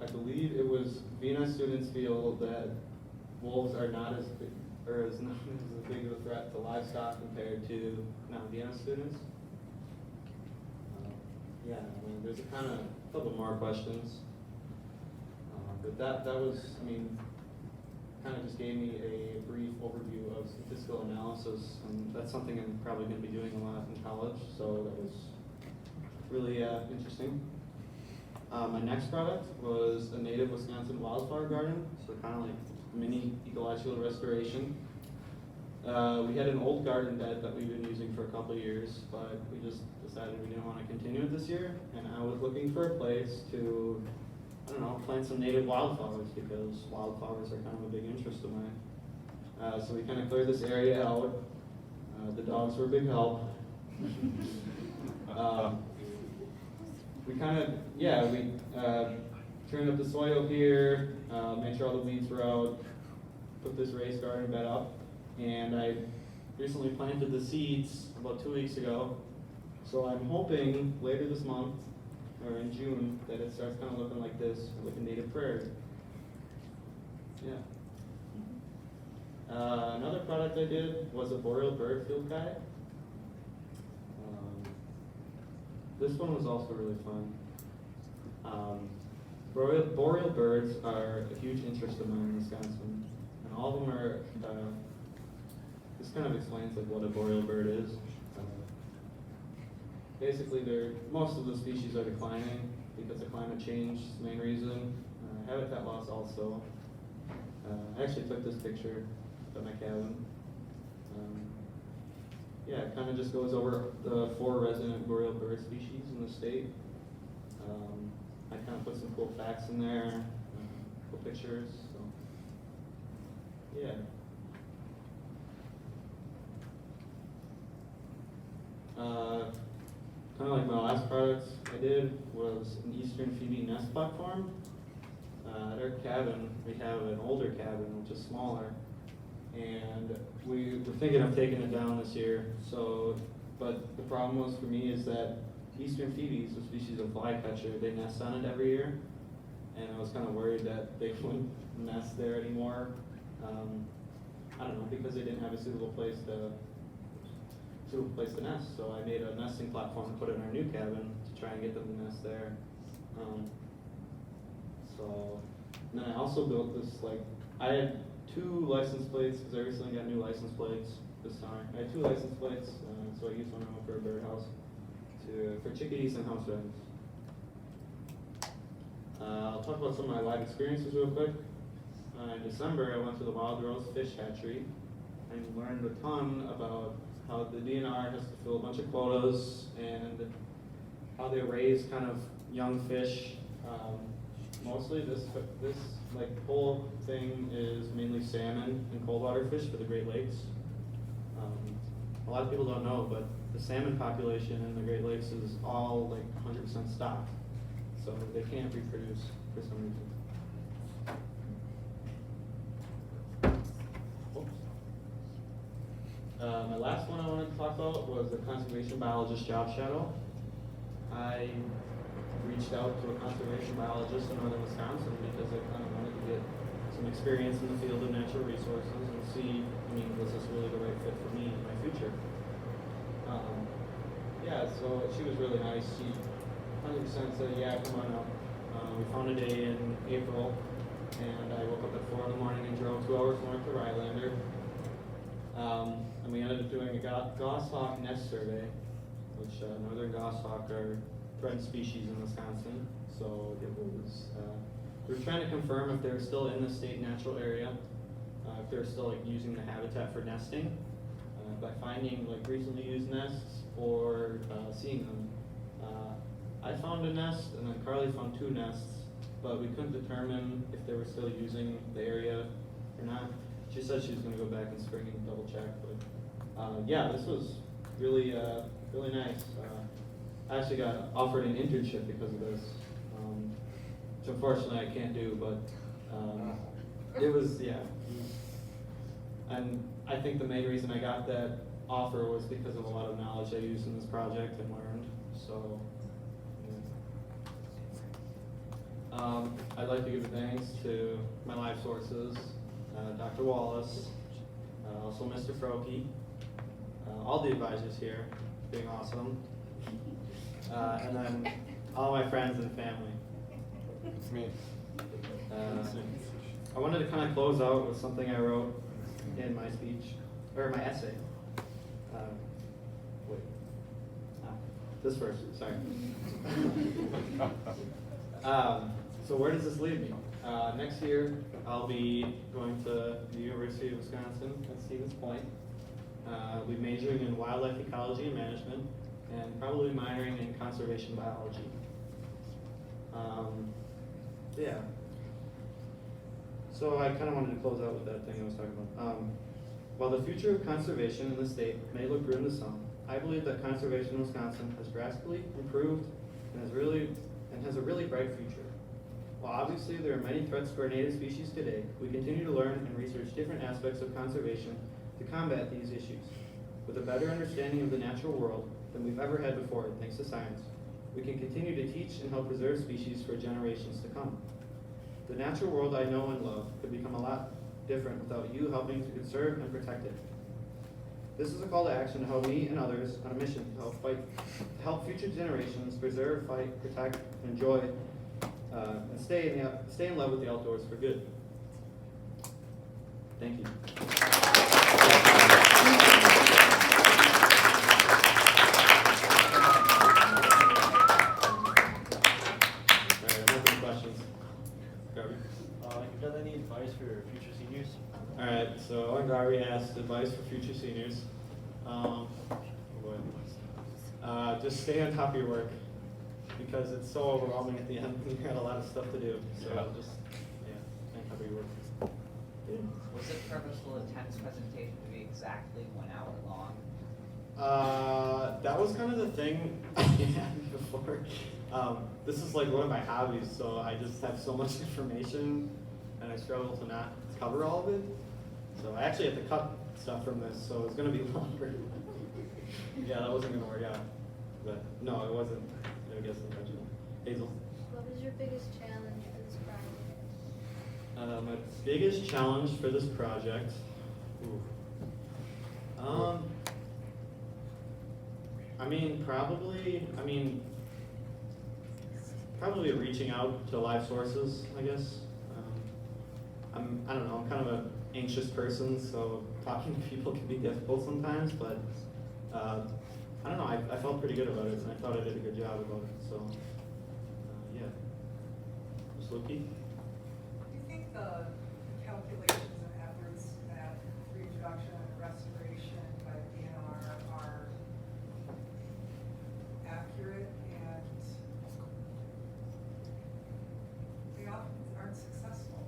I believe it was VNS students feel that wolves are not as big, or is not as big of a threat to livestock compared to non-VNS students. There's a couple more questions, but that was, kind of just gave me a brief overview of statistical analysis, and that's something I'm probably going to be doing a lot in college, so that was really interesting. My next product was a native Wisconsin wildflower garden, so kind of like mini ecological restoration. We had an old garden bed that we've been using for a couple of years, but we just decided we didn't want to continue it this year, and I was looking for a place to, plant some native wildflowers, because wildflowers are kind of a big interest of mine. So we kind of cleared this area out. The dogs were a big help. We turned up the soil here, made sure all the weeds were out, put this raised garden bed up, and I recently planted the seeds about 2 weeks ago. So I'm hoping later this month, or in June, that it starts kind of looking like this, like a native prairie. Yeah. Another product I did was a boreal bird field guide. This one was also really fun. Boreal birds are a huge interest of mine in Wisconsin, and all of them are, this kind of explains like what a boreal bird is. Basically, most of the species are declining because of climate change is the main reason. Habitat loss also. I actually took this picture at my cabin. Yeah, it kind of just goes over the 4 resident boreal bird species in the state. I kind of put some cool facts in there, cool pictures. So, yeah. Kind of like my last project I did was an Eastern Phoebe nest platform. At our cabin, we have an older cabin, which is smaller, and we were thinking of taking it down this year. So, but the problem was for me is that Eastern Phoebes, a species of flycatcher, they nest on it every year, and I was kind of worried that they wouldn't nest there anymore. I don't know, because they didn't have a suitable place to nest. So I made a nesting platform to put in our new cabin to try and get them to nest there. And then I also built this, like, I had 2 license plates, because I recently got new license plates this summer. I had 2 license plates, so I used one of them for a birdhouse, for chickadees and house wrens. I'll talk about some of my live experiences real quick. In December, I went to the Wild Rose Fish Hatchery and learned a ton about how the DNR has to fill a bunch of quotas and how they raise kind of young fish. Mostly this like whole thing is mainly salmon and cold water fish for the Great Lakes. A lot of people don't know, but the salmon population in the Great Lakes is all like 100% stocked, so they can't reproduce for some reason. My last one I wanted to talk about was the conservation biologist job shadow. I reached out to a conservation biologist in northern Wisconsin because I kind of wanted to get some experience in the field of natural resources and see, was this really the right fit for me in my future? Yeah, so she was really nice. She 100% said, yeah, come on up. We found a day in April, and I woke up at 4 in the morning and drove 2 hours north to Rylander. And we ended up doing a goshawk nest survey, which northern goshawk are threatened species in Wisconsin. So it was, we were trying to confirm if they're still in the state natural area, if they're still like using the habitat for nesting, by finding like recently used nests or seeing them. I found a nest, and then Carly found 2 nests, but we couldn't determine if they were still using the area or not. She said she was going to go back in spring and double check, but yeah, this was really, really nice. I actually got offered an internship because of this, which unfortunately I can't do, but it was, yeah. And I think the main reason I got that offer was because of a lot of knowledge I used in this project and learned, so. Yeah. I'd like to give thanks to my live sources, Dr. Wallace, also Mr. Froke, all the advisors here, being awesome, and then all my friends and family. It's me. I wanted to kind of close out with something I wrote in my speech, or my essay. Wait. This first, sorry. So where does this leave me? Next year, I'll be going to the University of Wisconsin at Stevens Point. I'll be majoring in wildlife ecology and management, and probably minoring in conservation biology. Yeah. So I kind of wanted to close out with that thing I was talking about. While the future of conservation in the state may look grim to some, I believe that conservation in Wisconsin has drastically improved and has a really bright future. While obviously there are many threats to our native species today, we continue to learn and research different aspects of conservation to combat these issues. With a better understanding of the natural world than we've ever had before, thanks to science, we can continue to teach and help preserve species for generations to come. The natural world I know and love could become a lot different without you helping to conserve and protect it. This is a call to action to help me and others on a mission to help future generations preserve, fight, protect, and enjoy and stay in love with the outdoors for good. Thank you. Alright, open questions. Garvey? You got any advice for future seniors? Alright, so Owen Garvey asked advice for future seniors. Just stay on top of your work because it's so overwhelming at the end when you got a lot of stuff to do. So just, stay on top of your work. Was it purposeful intent's presentation to be exactly 1 hour long? That was kind of the thing I had before. This is like one of my hobbies, so I just have so much information and I struggle to not cover all of it. So I actually have to cut stuff from this, so it's going to be longer. Yeah, that wasn't going to work out. But no, it wasn't, I guess, intentional. Hazel? What was your biggest challenge for this project? My biggest challenge for this project, probably reaching out to live sources, I guess. I don't know, I'm kind of an anxious person, so talking to people can be difficult sometimes, but I don't know, I felt pretty good about it, and I thought I did a good job about it, so, yeah. Ms. Lukey? Do you think the calculations and efforts at reproduction and restoration by the DNR are accurate, and they often aren't successful?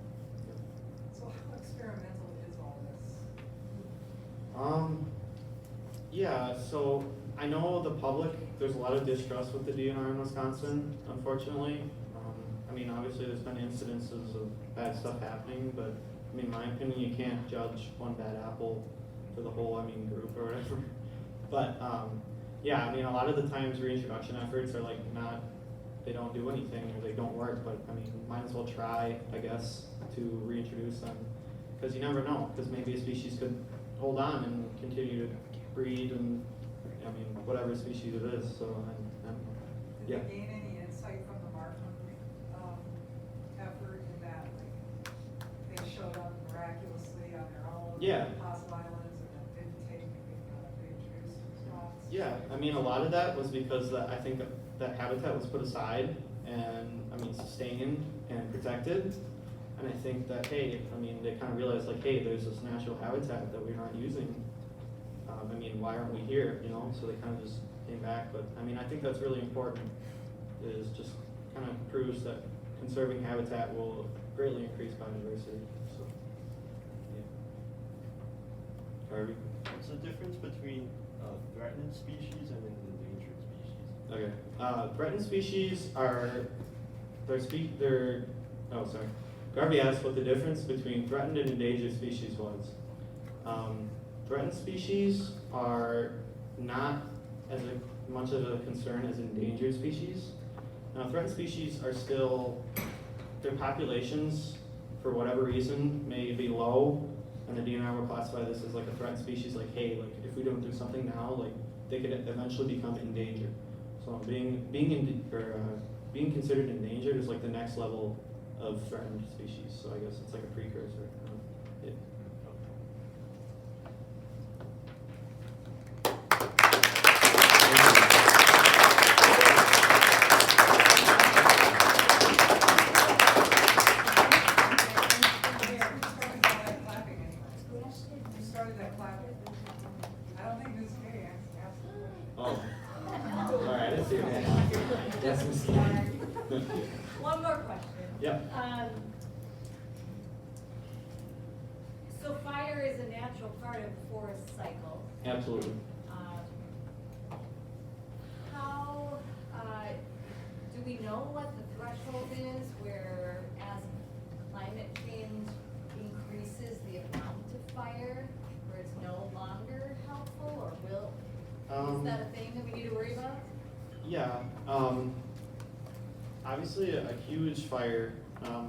So how experimental is all this? Yeah, so I know the public, there's a lot of distrust with the DNR in Wisconsin, unfortunately. Obviously there's been incidences of bad stuff happening, but in my opinion, you can't judge one bad apple for the whole, group or whatever. But, yeah, a lot of the times reintroduction efforts are like they don't do anything or they don't work, but might as well try, I guess, to reintroduce them. Because you never know, because maybe a species could hold on and continue to breed and, whatever species it is, so, yeah. Did you gain any insight from the Markham effort in that, like, they showed up miraculously on their own? Yeah. Fossil islands, and it didn't take reintroduced spots? Yeah, a lot of that was because I think that habitat was put aside and, sustained and protected. And I think that, hey, they kind of realized like, hey, there's this natural habitat that we're not using. Why aren't we here, So they kind of just came back. But, I think that's really important, is just kind of proves that conserving habitat will greatly increase biodiversity, so, yeah. Harvey? What's the difference between threatened species and an endangered species? Okay. Threatened species are, Garvey asked what the difference between threatened and endangered species was. Threatened species are not as much of a concern as endangered species. Now, threatened species are still, their populations, for whatever reason, may be low, and the DNR will classify this as like a threatened species, like, hey, like, if we don't do something now, like, they could eventually become endangered. So being considered endangered is like the next level of threatened species, so I guess it's like a precursor. Yeah. Oh, sorry, I didn't see your hand. Yes, Ms. One more question. Yep. So fire is a natural part of the forest cycle. Absolutely. How, do we know what the threshold is where as climate change increases the amount of fire, where it's no longer helpful, or is that a thing that we need to worry about? Yeah, obviously a huge fire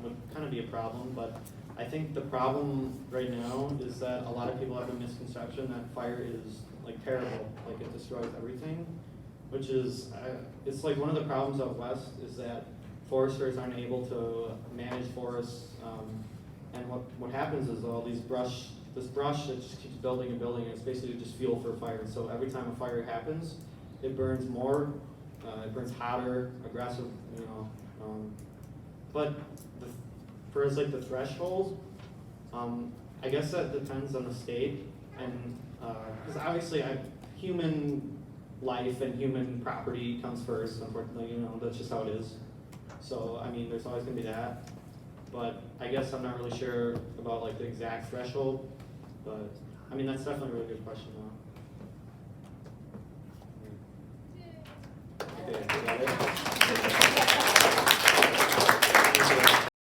would kind of be a problem, but I think the problem right now is that a lot of people have a misconception that fire is like terrible, like it destroys everything, which is, it's like one of the problems out west is that foresters aren't able to manage forests. And what happens is all this brush that just keeps building and building, and it's basically just fuel for fire. So every time a fire happens, it burns more, it burns hotter, aggressive, you know. But for us, like the threshold, I guess that depends on the state, and because obviously human life and human property comes first. Unfortunately, you know, that's just how it is. So I mean, there's always gonna be that. But I guess I'm not really sure about like the exact threshold. But I mean, that's definitely a really good question though.